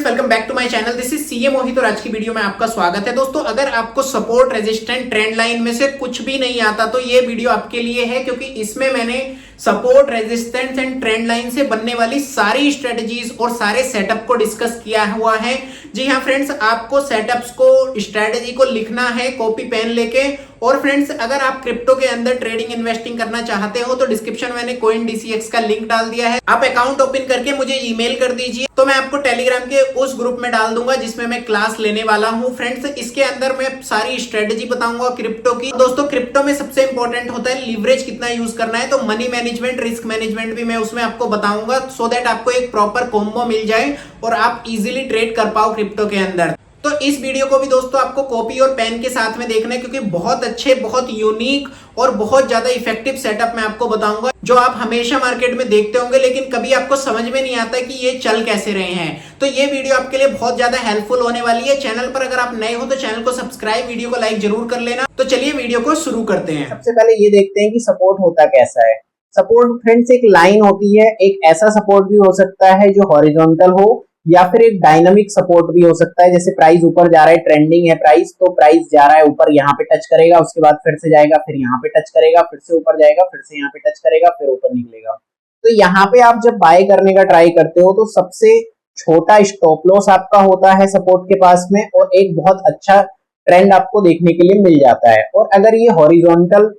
Welcome back to my channel. This is CA Mohit और आज की वीडियो में आपका स्वागत है। दोस्तों, अगर आपको सपोर्ट, रेजिस्टेंट, ट्रेंड लाइन में से कुछ भी नहीं आता तो ये वीडियो आपके लिए है, क्योंकि इसमें मैंने support, resistance and trend line से बनने वाली सारी स्ट्रेटजीज और सारे सेटअप को डिस्कस किया हुआ है। जी हाँ फ्रेंड्स, आपको सेटअप्स को, स्ट्रेटजी को लिखना है कॉपी पेन लेके। और फ्रेंड्स, अगर आप क्रिप्टो के अंदर ट्रेडिंग, इन्वेस्टिंग करना चाहते हो तो डिस्क्रिप्शन में मैंने CoinDCX का लिंक डाल दिया है। आप अकाउंट ओपन करके मुझे ईमेल कर दीजिए, तो मैं आपको टेलीग्राम के उस ग्रुप में डाल दूंगा जिसमें मैं क्लास लेने वाला हूं। फ्रेंड्स, इसके अंदर मैं सारी स्ट्रेटजी बताऊंगा क्रिप्टो की। दोस्तों, क्रिप्टो में सबसे इंपॉर्टेंट होता है लीवरेज कितना यूज करना है, तो मनी मैनेजमेंट, रिस्क मैनेजमेंट भी मैं उसमें आपको बताऊंगा, सो दैट आपको एक प्रॉपर कॉम्बो मिल जाए और आप इजीली ट्रेड कर पाओ क्रिप्टो के अंदर। तो इस वीडियो को भी दोस्तों आपको कॉपी और पेन के साथ में देखना है, क्योंकि बहुत अच्छे, बहुत यूनिक और बहुत ज्यादा इफेक्टिव सेटअप मैं आपको बताऊंगा, जो आप हमेशा मार्केट में देखते होंगे लेकिन कभी आपको समझ में नहीं आता कि ये चल कैसे रहे हैं। तो ये वीडियो आपके लिए बहुत ज्यादा हेल्पफुल होने वाली है। चैनल पर अगर आप नए हो तो चैनल को सब्सक्राइब, वीडियो को लाइक जरूर कर लेना। तो चलिए वीडियो को शुरू करते हैं। सबसे पहले ये देखते हैं कि सपोर्ट होता कैसा है। सपोर्ट फ्रेंड्स एक लाइन होती है, एक ऐसा सपोर्ट भी हो सकता है जो हॉरिजॉन्टल हो, या फिर एक डायनामिक सपोर्ट भी हो सकता है। जैसे प्राइस ऊपर जा रहा है, ट्रेंडिंग है प्राइस, तो प्राइस जा रहा है ऊपर, यहाँ पे टच करेगा, उसके बाद फिर से जाएगा, फिर यहाँ पे टच करेगा, फिर से ऊपर जाएगा, फिर से यहाँ पे टच करेगा, फिर ऊपर निकलेगा। तो यहाँ पे आप जब बाय करने का ट्राई करते हो तो सबसे छोटा स्टॉप लॉस आपका होता है सपोर्ट के पास में, और एक बहुत अच्छा ट्रेंड आपको देखने के लिए मिल जाता है। और अगर ये हॉरिजॉन्टल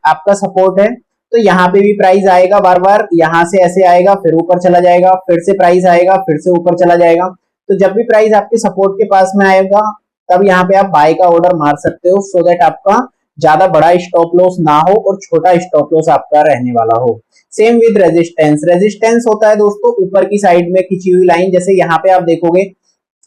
आपका सपोर्ट है तो यहाँ पे भी प्राइस आएगा, बार बार यहाँ से ऐसे आएगा, फिर ऊपर चला जाएगा, फिर से प्राइस आएगा, फिर से ऊपर चला जाएगा। तो जब भी प्राइस आपके सपोर्ट के पास में आएगा तब यहाँ पे आप बाय का ऑर्डर मार सकते हो, सो दैट आपका ज्यादा बड़ा स्टॉप लॉस ना हो और छोटा स्टॉप लॉस आपका रहने वाला हो। Same with resistance. रेजिस्टेंस होता है दोस्तों ऊपर की साइड में खिंची हुई लाइन। जैसे यहाँ पे आप देखोगे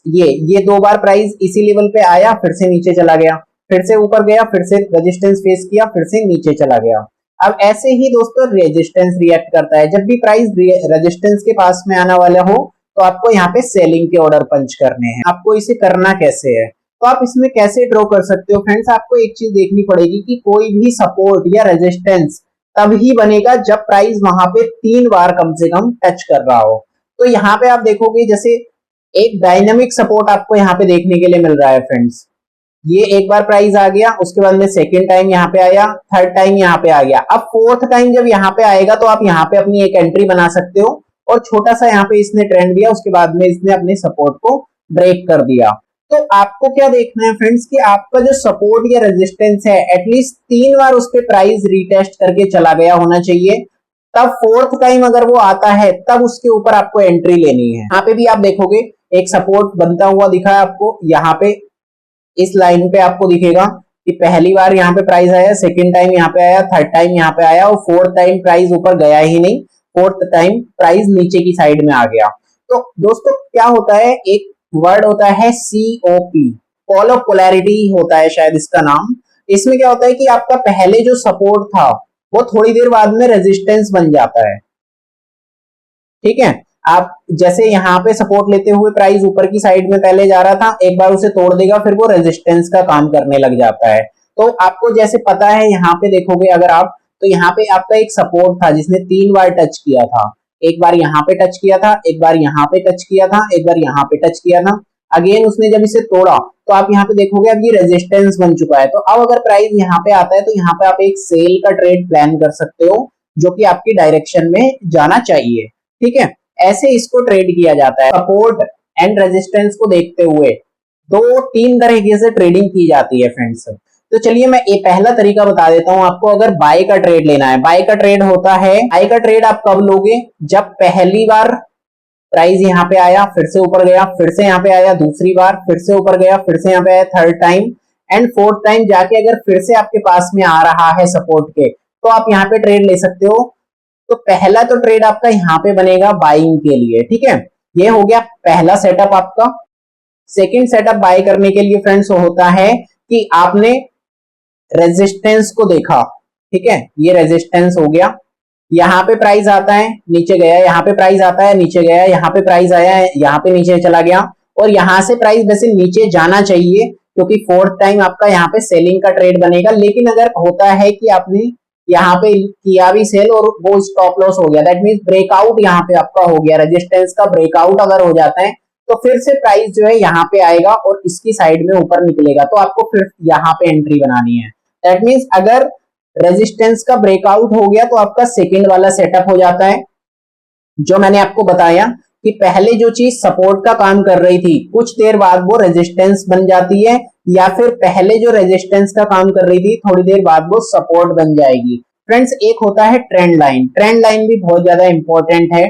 ये दो बार प्राइस इसी लेवल पे आया, फिर से नीचे चला गया, फिर से ऊपर गया, फिर से रेजिस्टेंस फेस किया, फिर से नीचे चला गया। अब ऐसे ही दोस्तों रेजिस्टेंस रिएक्ट करता है। जब भी प्राइस रेजिस्टेंस के पास में आने वाला हो तो आपको यहाँ पे सेलिंग के ऑर्डर पंच करने हैं। आपको इसे करना कैसे है, तो आप इसमें कैसे ड्रॉ कर सकते हो फ्रेंड्स। आपको एक चीज देखनी पड़ेगी कि कोई भी सपोर्ट या रेजिस्टेंस तभी बनेगा जब प्राइस वहां पे 3 बार कम से कम टच कर रहा हो। तो यहाँ पे आप देखोगे जैसे एक डायनामिक सपोर्ट आपको यहाँ पे देखने के लिए मिल रहा है फ्रेंड्स। ये एक बार प्राइस आ गया, उसके बाद में सेकेंड टाइम यहाँ पे आया, थर्ड टाइम यहाँ पे आ गया। अब फोर्थ टाइम जब यहाँ पे आएगा तो आप यहाँ पे अपनी एक एंट्री बना सकते हो, और छोटा सा यहाँ पे इसने ट्रेंड दिया, उसके बाद में इसने अपने सपोर्ट को ब्रेक कर दिया। तो आपको क्या देखना है फ्रेंड्स कि आपका जो सपोर्ट या रेजिस्टेंस है एटलीस्ट 3 बार उस पे प्राइस रीटेस्ट करके चला गया होना चाहिए। तब फोर्थ टाइम अगर वो आता है तब उसके ऊपर आपको एंट्री लेनी है। यहाँ पे भी आप देखोगे एक सपोर्ट बनता हुआ दिखा है आपको, यहाँ पे इस लाइन पे आपको दिखेगा कि पहली बार यहाँ पे प्राइस आया, सेकंड टाइम यहाँ पे आया, थर्ड टाइम यहाँ पे आया, और फोर्थ टाइम प्राइस ऊपर गया ही नहीं, फोर्थ टाइम प्राइस नीचे की साइड में आ गया। तो दोस्तों क्या होता है, एक वर्ड होता है COP, कॉल ऑफ पोलैरिटी होता है शायद इसका नाम। इसमें क्या होता है कि आपका पहले जो सपोर्ट था वो थोड़ी देर बाद में रेजिस्टेंस बन जाता है। ठीक है, आप जैसे यहाँ पे सपोर्ट लेते हुए प्राइस ऊपर की साइड में पहले जा रहा था, एक बार उसे तोड़ देगा, फिर वो रेजिस्टेंस का काम करने लग जाता है। तो आपको जैसे पता है, यहाँ पे देखोगे अगर आप, तो यहाँ पे आपका एक सपोर्ट था जिसने 3 बार टच किया था। एक बार यहाँ पे टच किया था, एक बार यहाँ पे टच किया था, एक बार यहाँ पे टच किया था। अगेन उसने जब इसे तोड़ा तो आप यहाँ पे देखोगे अब ये रेजिस्टेंस बन चुका है। तो अब अगर प्राइस यहाँ पे आता है तो यहाँ पे आप एक सेल का ट्रेड प्लान कर सकते हो, जो कि आपकी डायरेक्शन में जाना चाहिए। ठीक है, ऐसे इसको ट्रेड किया जाता है। सपोर्ट एंड रेजिस्टेंस को देखते हुए 2-3 तरीके से ट्रेडिंग की जाती है फ्रेंड्स। तो चलिए मैं एक पहला तरीका बता देता हूं आपको। अगर बाय का ट्रेड लेना है, बाय का ट्रेड होता है, बाय का ट्रेड आप कब लोगे, जब पहली बार प्राइस यहाँ पे आया, फिर से ऊपर गया, फिर से यहाँ पे आया, दूसरी बार फिर से ऊपर गया, फिर से यहाँ पे आया, third time and fourth time जाके अगर फिर से आपके पास में आ रहा है सपोर्ट के, तो आप यहाँ पे ट्रेड ले सकते हो। तो पहला तो ट्रेड आपका यहाँ पे बनेगा बाइंग के लिए। ठीक है, ये हो गया पहला सेटअप आपका। सेकंड सेटअप बाय करने के लिए फ्रेंड्स होता है कि आपने रेजिस्टेंस को देखा। ठीक है, ये रेजिस्टेंस हो गया, यहाँ पे प्राइस आता है, नीचे गया, यहाँ पे प्राइस आता है, नीचे गया, यहाँ पे प्राइस आया है, यहाँ पे नीचे चला गया, और यहाँ से प्राइस वैसे नीचे जाना चाहिए क्योंकि फोर्थ टाइम आपका यहाँ पे सेलिंग का ट्रेड बनेगा। लेकिन अगर होता है कि आपने यहाँ पे किया भी सेल और वो स्टॉप लॉस हो गया, दैट मींस ब्रेकआउट यहाँ पे आपका हो गया, रेजिस्टेंस का ब्रेकआउट अगर हो जाता है तो फिर से प्राइस जो है यहाँ पे आएगा और इसकी साइड में ऊपर निकलेगा, तो आपको फिर यहाँ पे एंट्री बनानी है। दैट मीन्स अगर रेजिस्टेंस का ब्रेकआउट हो गया तो आपका सेकेंड वाला सेटअप हो जाता है। जो मैंने आपको बताया कि पहले जो चीज सपोर्ट का काम कर रही थी कुछ देर बाद वो रेजिस्टेंस बन जाती है, या फिर पहले जो रेजिस्टेंस का काम कर रही थी थोड़ी देर बाद वो सपोर्ट बन जाएगी। फ्रेंड्स, एक होता है ट्रेंड लाइन। ट्रेंड लाइन भी बहुत ज्यादा इंपॉर्टेंट है।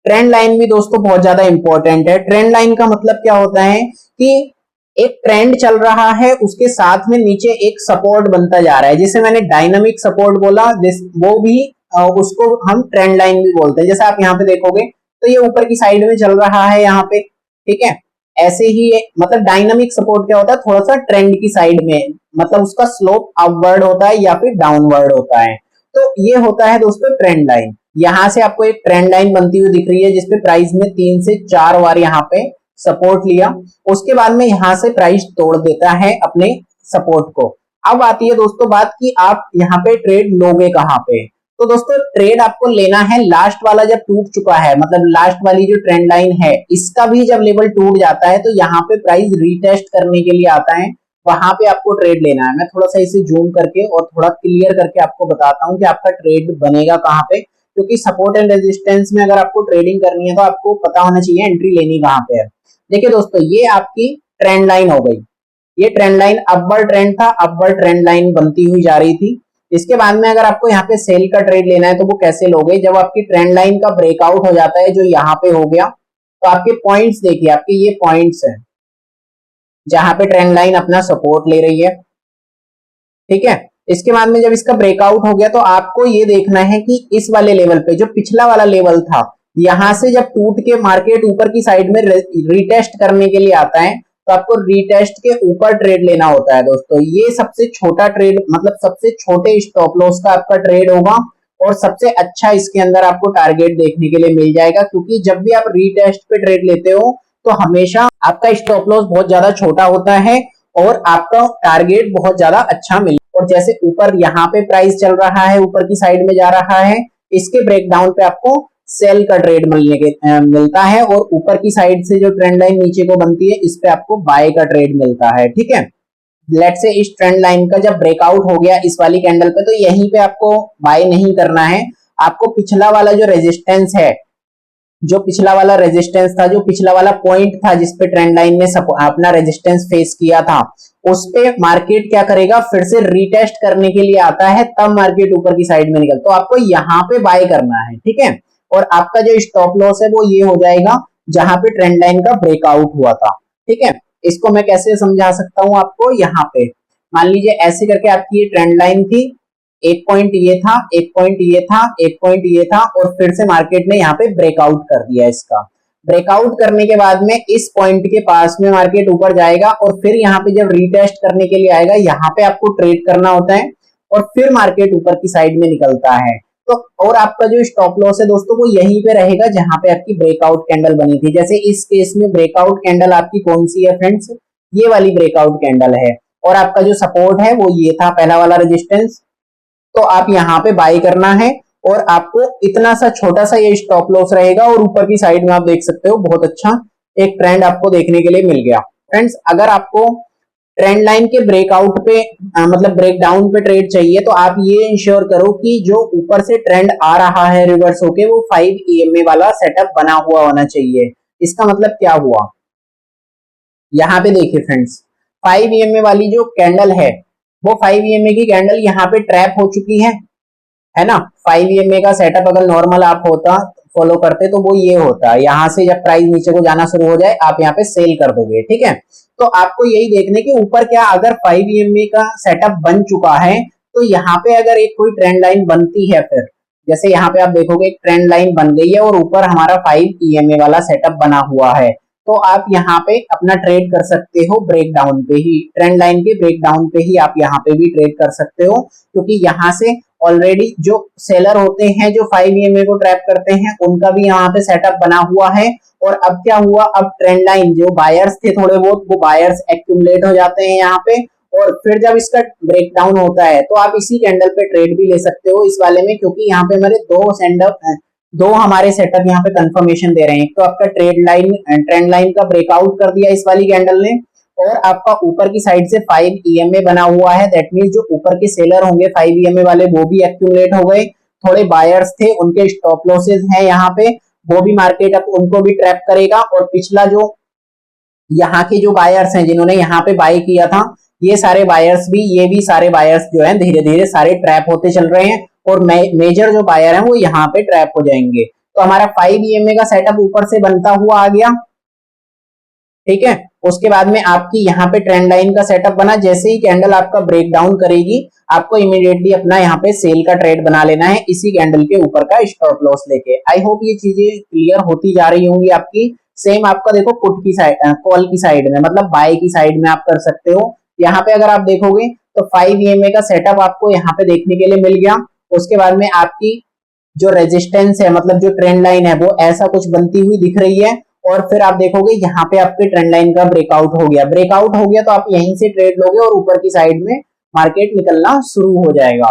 ट्रेंड लाइन भी दोस्तों बहुत ज्यादा इंपॉर्टेंट है। ट्रेंड लाइन का मतलब क्या होता है कि एक ट्रेंड चल रहा है, उसके साथ में नीचे एक सपोर्ट बनता जा रहा है, जिसे मैंने डायनामिक सपोर्ट बोला, वो भी उसको हम ट्रेंड लाइन भी बोलते हैं। जैसे आप यहाँ पे देखोगे तो ये ऊपर की साइड में चल रहा है यहाँ पे, ठीक है। ऐसे ही मतलब डायनामिक सपोर्ट क्या होता है, थोड़ा सा ट्रेंड की साइड में, मतलब उसका स्लोप अपवर्ड होता है या फिर डाउनवर्ड होता है। तो ये होता है दोस्तों ट्रेंड लाइन। यहाँ से आपको एक ट्रेंड लाइन बनती हुई दिख रही है जिसपे प्राइस में 3 से 4 बार यहाँ पे सपोर्ट लिया, उसके बाद में यहाँ से प्राइस तोड़ देता है अपने सपोर्ट को। अब आती है दोस्तों बात कि आप यहाँ पे ट्रेड लोगे कहाँ पे। तो दोस्तों ट्रेड आपको लेना है लास्ट वाला जब टूट चुका है, मतलब लास्ट वाली जो ट्रेंड लाइन है इसका भी जब लेवल टूट जाता है तो यहाँ पे प्राइस रीटेस्ट करने के लिए आता है, वहां पे आपको ट्रेड लेना है। मैं थोड़ा सा इसे जूम करके और थोड़ा क्लियर करके आपको बताता हूँ कि आपका ट्रेड बनेगा कहाँ पे, क्योंकि सपोर्ट एंड रेजिस्टेंस में अगर आपको ट्रेडिंग करनी है तो आपको पता होना चाहिए एंट्री लेनी कहाँ पे है। देखिए दोस्तों, ये आपकी ट्रेंड लाइन हो गई। ये ट्रेंड लाइन अपवर्ड ट्रेंड था, अपवर्ड ट्रेंड लाइन बनती हुई जा रही थी। इसके बाद में अगर आपको यहाँ पे सेल का ट्रेड लेना है तो वो कैसे लोगे, जब आपकी ट्रेंड लाइन का ब्रेकआउट हो जाता है, जो यहाँ पे हो गया, तो आपके पॉइंट्स देखिए, आपके ये पॉइंट्स हैं जहां पे ट्रेंड लाइन अपना सपोर्ट ले रही है, ठीक है। इसके बाद में जब इसका ब्रेकआउट हो गया तो आपको ये देखना है कि इस वाले लेवल पे, जो पिछला वाला लेवल था, यहां से जब टूट के मार्केट ऊपर की साइड में रीटेस्ट करने के लिए आता है तो आपको रीटेस्ट के ऊपर ट्रेड लेना होता है दोस्तों। ये सबसे छोटा ट्रेड, मतलब सबसे छोटे स्टॉप लॉस का आपका ट्रेड होगा और सबसे अच्छा इसके अंदर आपको टारगेट देखने के लिए मिल जाएगा, क्योंकि जब भी आप रीटेस्ट पे ट्रेड लेते हो तो हमेशा आपका स्टॉप लॉस बहुत ज्यादा छोटा होता है और आपका टारगेट बहुत ज्यादा अच्छा मिले। और जैसे ऊपर यहाँ पे प्राइस चल रहा है, ऊपर की साइड में जा रहा है, इसके ब्रेकडाउन पे आपको सेल का ट्रेड मिलता है और ऊपर की साइड से जो ट्रेंड लाइन नीचे को बनती है इस पे आपको बाय का ट्रेड मिलता है, ठीक है। लेट्स से इस ट्रेंड लाइन का जब ब्रेकआउट हो गया इस वाली कैंडल पे, तो यहीं पे आपको बाय नहीं करना है, आपको पिछला वाला जो रेजिस्टेंस है, जो पिछला वाला रेजिस्टेंस था, जो पिछला वाला पॉइंट था जिसपे ट्रेंड लाइन ने अपना रेजिस्टेंस फेस किया था, उस पे मार्केट क्या करेगा, फिर से रीटेस्ट करने के लिए आता है, तब मार्केट ऊपर की साइड में निकल, तो आपको यहाँ पे बाय करना है, ठीक है। और आपका जो स्टॉप लॉस है वो ये हो जाएगा जहां पे ट्रेंड लाइन का ब्रेकआउट हुआ था, ठीक है। इसको मैं कैसे समझा सकता हूं आपको, यहाँ पे मान लीजिए ऐसे करके आपकी ये ट्रेंड लाइन थी, एक पॉइंट ये था, एक पॉइंट ये था, एक पॉइंट ये था, और फिर से मार्केट ने यहाँ पे ब्रेकआउट कर दिया। इसका ब्रेकआउट करने के बाद में इस पॉइंट के पास में मार्केट ऊपर जाएगा और फिर यहाँ पे जब रीटेस्ट करने के लिए आएगा, यहाँ पे आपको ट्रेड करना होता है और फिर मार्केट ऊपर की साइड में निकलता है। तो और आपका जो स्टॉप लॉस है दोस्तों वो यहीं पे रहेगा जहां पे आपकी ब्रेकआउट कैंडल बनी थी। जैसे इस केस में ब्रेकआउट कैंडल आपकी कौन सी है फ्रेंड्स, ये वाली ब्रेकआउट कैंडल है, और आपका जो सपोर्ट है वो ये था पहला वाला रेजिस्टेंस। तो आप यहाँ पे बाय करना है और आपको इतना सा छोटा सा ये स्टॉप लॉस रहेगा और ऊपर की साइड में आप देख सकते हो बहुत अच्छा एक ट्रेंड आपको देखने के लिए मिल गया। फ्रेंड्स, अगर आपको ट्रेंड लाइन के ब्रेकआउट पे मतलब ब्रेकडाउन पे ट्रेड चाहिए तो आप ये इंश्योर करो कि जो ऊपर से ट्रेंड आ रहा है रिवर्स होके वो 5 EMA वाला सेटअप बना हुआ होना चाहिए। इसका मतलब क्या हुआ, यहाँ पे देखिए फ्रेंड्स, 5 EMA वाली जो कैंडल है वो 5 EMA की कैंडल यहाँ पे ट्रैप हो चुकी है ना। 5 EMA का सेटअप अगर नॉर्मल आप होता फॉलो करते तो वो ये होता, यहाँ से जब प्राइस नीचे को जाना शुरू हो जाए आप यहाँ पे सेल कर दोगे, ठीक है। तो आपको यही देखने कि ऊपर क्या अगर 5 EMA का सेटअप बन चुका है तो यहाँ पे अगर एक कोई ट्रेंड लाइन बनती है, फिर जैसे यहाँ पे आप देखोगे एक ट्रेंड लाइन बन गई है और ऊपर हमारा 5 EMA वाला सेटअप बना हुआ है, तो आप यहाँ पे अपना ट्रेड कर सकते हो ब्रेकडाउन पे ही, ट्रेंड लाइन के ब्रेकडाउन पे ही आप यहाँ पे भी ट्रेड कर सकते हो, क्योंकि यहाँ से ऑलरेडी जो सेलर होते हैं जो 5 EMA को ट्रैप करते हैं उनका भी यहाँ पे सेटअप बना हुआ है। और अब क्या हुआ, अब ट्रेंड लाइन जो बायर्स थे थोड़े बहुत, वो बायर्स एक्यूमुलेट हो जाते हैं यहाँ पे, और फिर जब इसका ब्रेकडाउन होता है तो आप इसी कैंडल पे ट्रेड भी ले सकते हो इस वाले में, क्योंकि यहाँ पे हमारे दो दो हमारे सेटअप यहाँ पे कंफर्मेशन दे रहे हैं। एक तो आपका ट्रेंड लाइन का ब्रेकआउट कर दिया इस वाली कैंडल ने, और आपका ऊपर की साइड से 5 EMA बना हुआ है। दैट मींस जो ऊपर के सेलर होंगे 5 EMA वाले वो भी एक्यूमुलेट हो गए। थोड़े बायर्स थे उनके स्टॉप लॉसेस हैं यहाँ पे, वो भी मार्केट अब उनको भी ट्रैप करेगा। और पिछला जो यहाँ के जो बायर्स हैं जिन्होंने यहाँ पे बाय किया था, ये सारे बायर्स भी, ये भी सारे बायर्स जो हैं धीरे धीरे सारे ट्रैप होते चल रहे हैं, और मेजर जो बायर हैं वो यहाँ पे ट्रैप हो जाएंगे। तो हमारा 5 EMA का सेटअप ऊपर से बनता हुआ आ गया, ठीक है। उसके बाद में आपकी यहाँ पे ट्रेंड लाइन का सेटअप बना। जैसे ही कैंडल आपका ब्रेक डाउन करेगी, आपको इमीडिएटली अपना यहाँ पे सेल का ट्रेड बना लेना है इसी कैंडल के ऊपर का स्टॉप लॉस लेके। आई होप ये चीजें क्लियर होती जा रही होंगी आपकी। सेम आपका देखो पुट की साइड, कॉल की साइड में, मतलब बाय की साइड में आप कर सकते हो। यहाँ पे अगर आप देखोगे तो 5 EMA का सेटअप आपको यहाँ पे देखने के लिए मिल गया। उसके बाद में आपकी जो रेजिस्टेंस है, मतलब जो ट्रेंड लाइन है, वो ऐसा कुछ बनती हुई दिख रही है। और फिर आप देखोगे यहाँ पे आपके ट्रेंड लाइन का ब्रेकआउट हो गया। ब्रेकआउट हो गया तो आप यहीं से ट्रेड लोगे और ऊपर की साइड में मार्केट निकलना शुरू हो जाएगा।